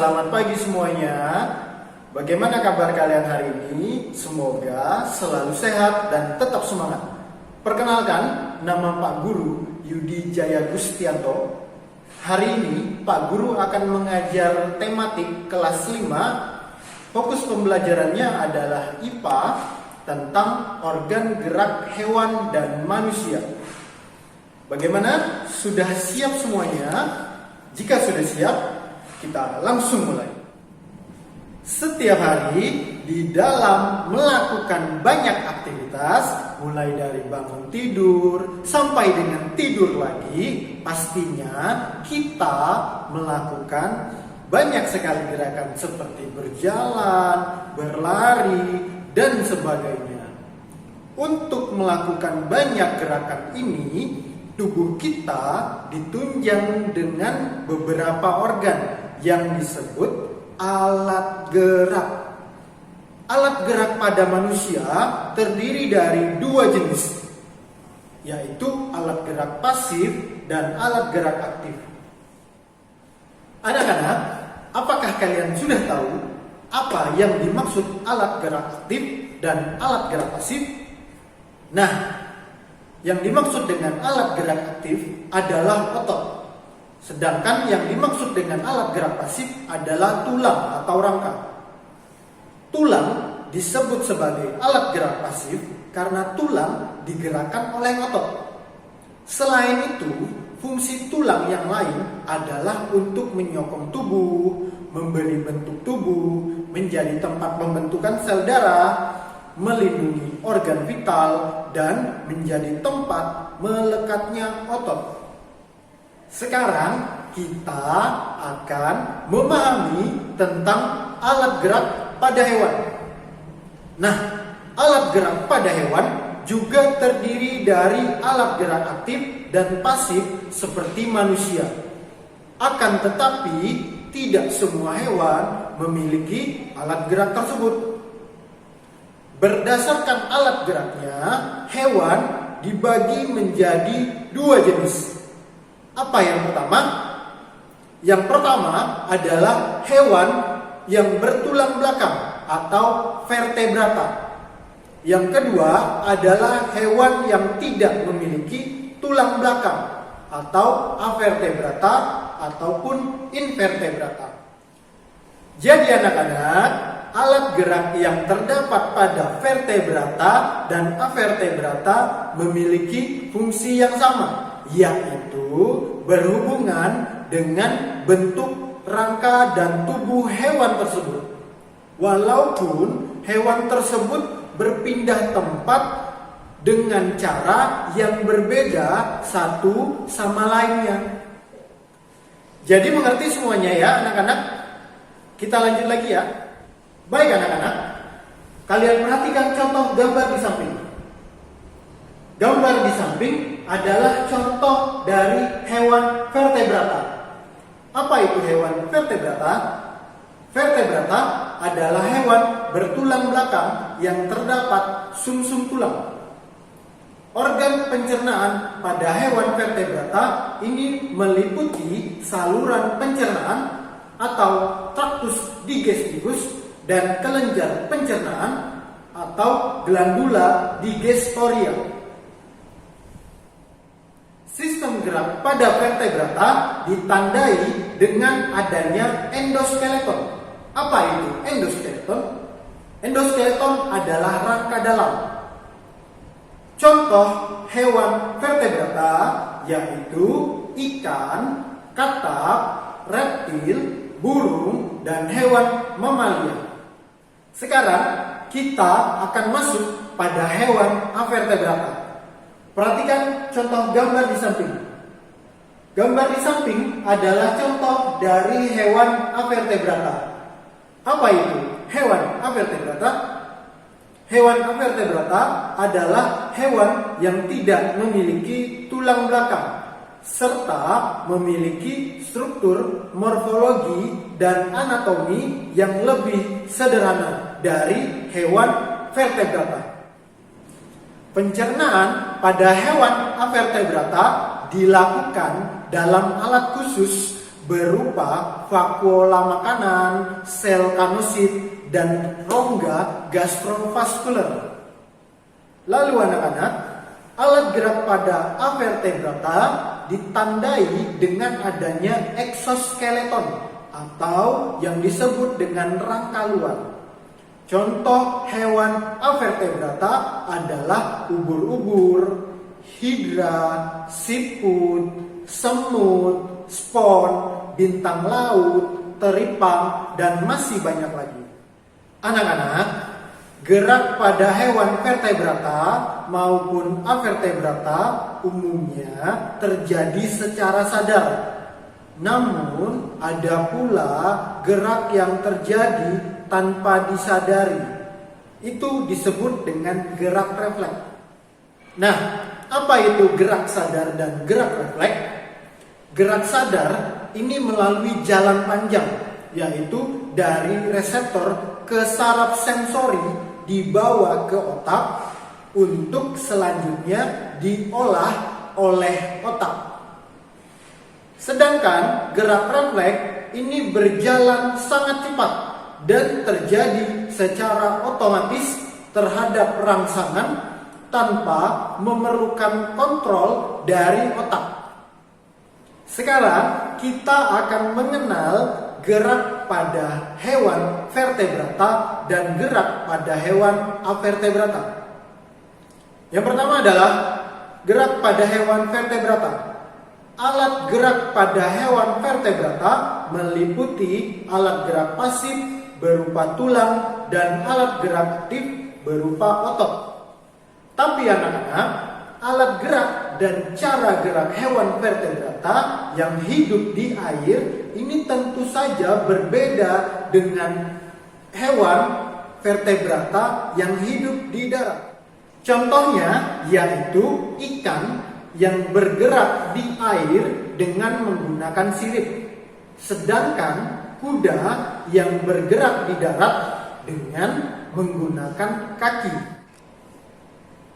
selamat pagi semuanya. Bagaimana kabar kalian hari ini? Semoga selalu sehat dan tetap semangat. Perkenalkan, nama Pak Guru Yudi Jaya Gustianto. Hari ini Pak Guru akan mengajar tematik kelas 5. Fokus pembelajarannya adalah IPA tentang organ gerak hewan dan manusia. Bagaimana? Sudah siap semuanya? Jika sudah siap, kita langsung mulai. Setiap hari di dalam melakukan banyak aktivitas, mulai dari bangun tidur sampai dengan tidur lagi, pastinya kita melakukan banyak sekali gerakan seperti berjalan, berlari, dan sebagainya. Untuk melakukan banyak gerakan ini, tubuh kita ditunjang dengan beberapa organ yang disebut alat gerak. Alat gerak pada manusia terdiri dari dua jenis, yaitu alat gerak pasif dan alat gerak aktif. Anak-anak, apakah kalian sudah tahu apa yang dimaksud alat gerak aktif dan alat gerak pasif? Nah, yang dimaksud dengan alat gerak aktif adalah otot. Sedangkan yang dimaksud dengan alat gerak pasif adalah tulang atau rangka. Tulang disebut sebagai alat gerak pasif karena tulang digerakkan oleh otot. Selain itu, fungsi tulang yang lain adalah untuk menyokong tubuh, memberi bentuk tubuh, menjadi tempat pembentukan sel darah, melindungi organ vital, dan menjadi tempat melekatnya otot. Sekarang kita akan memahami tentang alat gerak pada hewan. Nah, alat gerak pada hewan juga terdiri dari alat gerak aktif dan pasif seperti manusia. Akan tetapi, tidak semua hewan memiliki alat gerak tersebut. Berdasarkan alat geraknya, hewan dibagi menjadi dua jenis. Apa yang pertama? Yang pertama adalah hewan yang bertulang belakang atau vertebrata. Yang kedua adalah hewan yang tidak memiliki tulang belakang atau avertebrata ataupun invertebrata. Jadi anak-anak, alat gerak yang terdapat pada vertebrata dan avertebrata memiliki fungsi yang sama, yaitu berhubungan dengan bentuk rangka dan tubuh hewan tersebut. Walaupun hewan tersebut berpindah tempat dengan cara yang berbeda satu sama lainnya. Jadi mengerti semuanya ya anak-anak? Kita lanjut lagi ya. Baik anak-anak, kalian perhatikan contoh gambar di samping. Gambar di samping adalah contoh dari hewan vertebrata. Apa itu hewan vertebrata? Vertebrata adalah hewan bertulang belakang yang terdapat sumsum tulang. Organ pencernaan pada hewan vertebrata ini meliputi saluran pencernaan atau traktus digestivus dan kelenjar pencernaan atau glandula digestoria. Sistem gerak pada vertebrata ditandai dengan adanya endoskeleton. Apa itu endoskeleton? Endoskeleton adalah rangka dalam. Contoh hewan vertebrata yaitu ikan, katak, reptil, burung, dan hewan mamalia. Sekarang kita akan masuk pada hewan avertebrata. Perhatikan contoh gambar di samping. Gambar di samping adalah contoh dari hewan avertebrata. Apa itu hewan avertebrata? Hewan avertebrata adalah hewan yang tidak memiliki tulang belakang serta memiliki struktur, morfologi, dan anatomi yang lebih sederhana dari hewan vertebrata. Pencernaan pada hewan avertebrata dilakukan dalam alat khusus berupa vakuola makanan, sel kanosit, dan rongga gastrovaskular. Lalu anak-anak, alat gerak pada avertebrata ditandai dengan adanya eksoskeleton atau yang disebut dengan rangka luar. Contoh hewan avertebrata adalah ubur-ubur, hidra, siput, semut, spon, bintang laut, teripang, dan masih banyak lagi. Anak-anak, gerak pada hewan vertebrata maupun avertebrata umumnya terjadi secara sadar. Namun, ada pula gerak yang terjadi tanpa disadari. Itu disebut dengan gerak refleks. Nah, apa itu gerak sadar dan gerak refleks? Gerak sadar ini melalui jalan panjang, yaitu dari reseptor ke saraf sensori dibawa ke otak untuk selanjutnya diolah oleh otak. Sedangkan gerak refleks ini berjalan sangat cepat dan terjadi secara otomatis terhadap rangsangan tanpa memerlukan kontrol dari otak. Sekarang kita akan mengenal gerak pada hewan vertebrata dan gerak pada hewan avertebrata. Yang pertama adalah gerak pada hewan vertebrata. Alat gerak pada hewan vertebrata meliputi alat gerak pasif berupa tulang dan alat gerak aktif berupa otot. Tapi anak-anak, alat gerak dan cara gerak hewan vertebrata yang hidup di air ini tentu saja berbeda dengan hewan vertebrata yang hidup di darat. Contohnya yaitu ikan yang bergerak di air dengan menggunakan sirip, sedangkan kuda yang bergerak di darat dengan menggunakan kaki.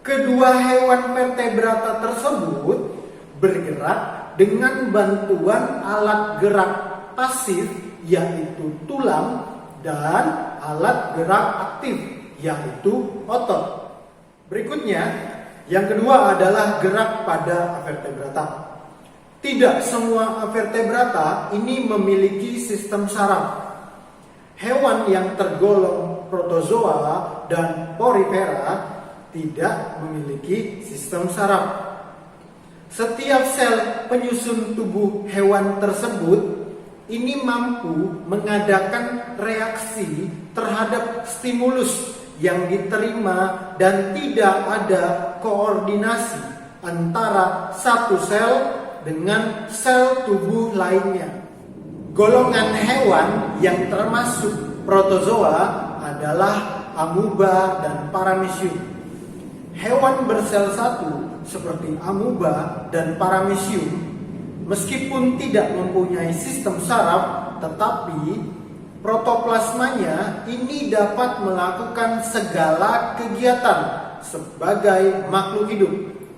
Kedua hewan vertebrata tersebut bergerak dengan bantuan alat gerak pasif yaitu tulang dan alat gerak aktif yaitu otot. Berikutnya, yang kedua adalah gerak pada avertebrata. Tidak semua avertebrata ini memiliki sistem saraf. Hewan yang tergolong protozoa dan porifera tidak memiliki sistem saraf. Setiap sel penyusun tubuh hewan tersebut ini mampu mengadakan reaksi terhadap stimulus yang diterima dan tidak ada koordinasi antara satu sel dengan sel tubuh lainnya. Golongan hewan yang termasuk protozoa adalah amuba dan paramecium. Hewan bersel satu seperti amuba dan paramecium meskipun tidak mempunyai sistem saraf, tetapi protoplasmanya ini dapat melakukan segala kegiatan sebagai makhluk hidup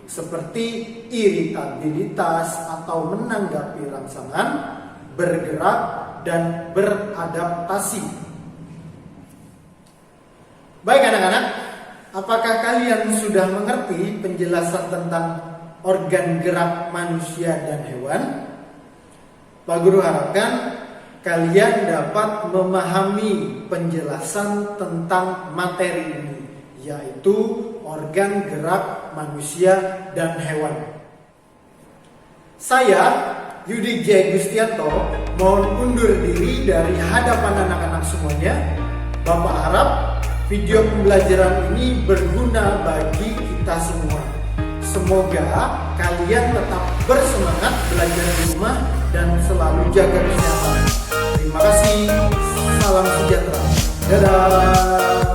seperti iritabilitas atau menanggapi rangsangan, bergerak, dan beradaptasi. Baik anak-anak, apakah kalian sudah mengerti penjelasan tentang organ gerak manusia dan hewan? Pak Guru harapkan kalian dapat memahami penjelasan tentang materi ini, yaitu organ gerak manusia dan hewan. Saya, Yudi J. Gustianto, mohon undur diri dari hadapan anak-anak semuanya. Bapak harap video pembelajaran ini berguna bagi kita semua. Semoga kalian tetap bersemangat belajar di rumah dan selalu jaga kesehatan. Terima kasih, salam sejahtera. Dadah.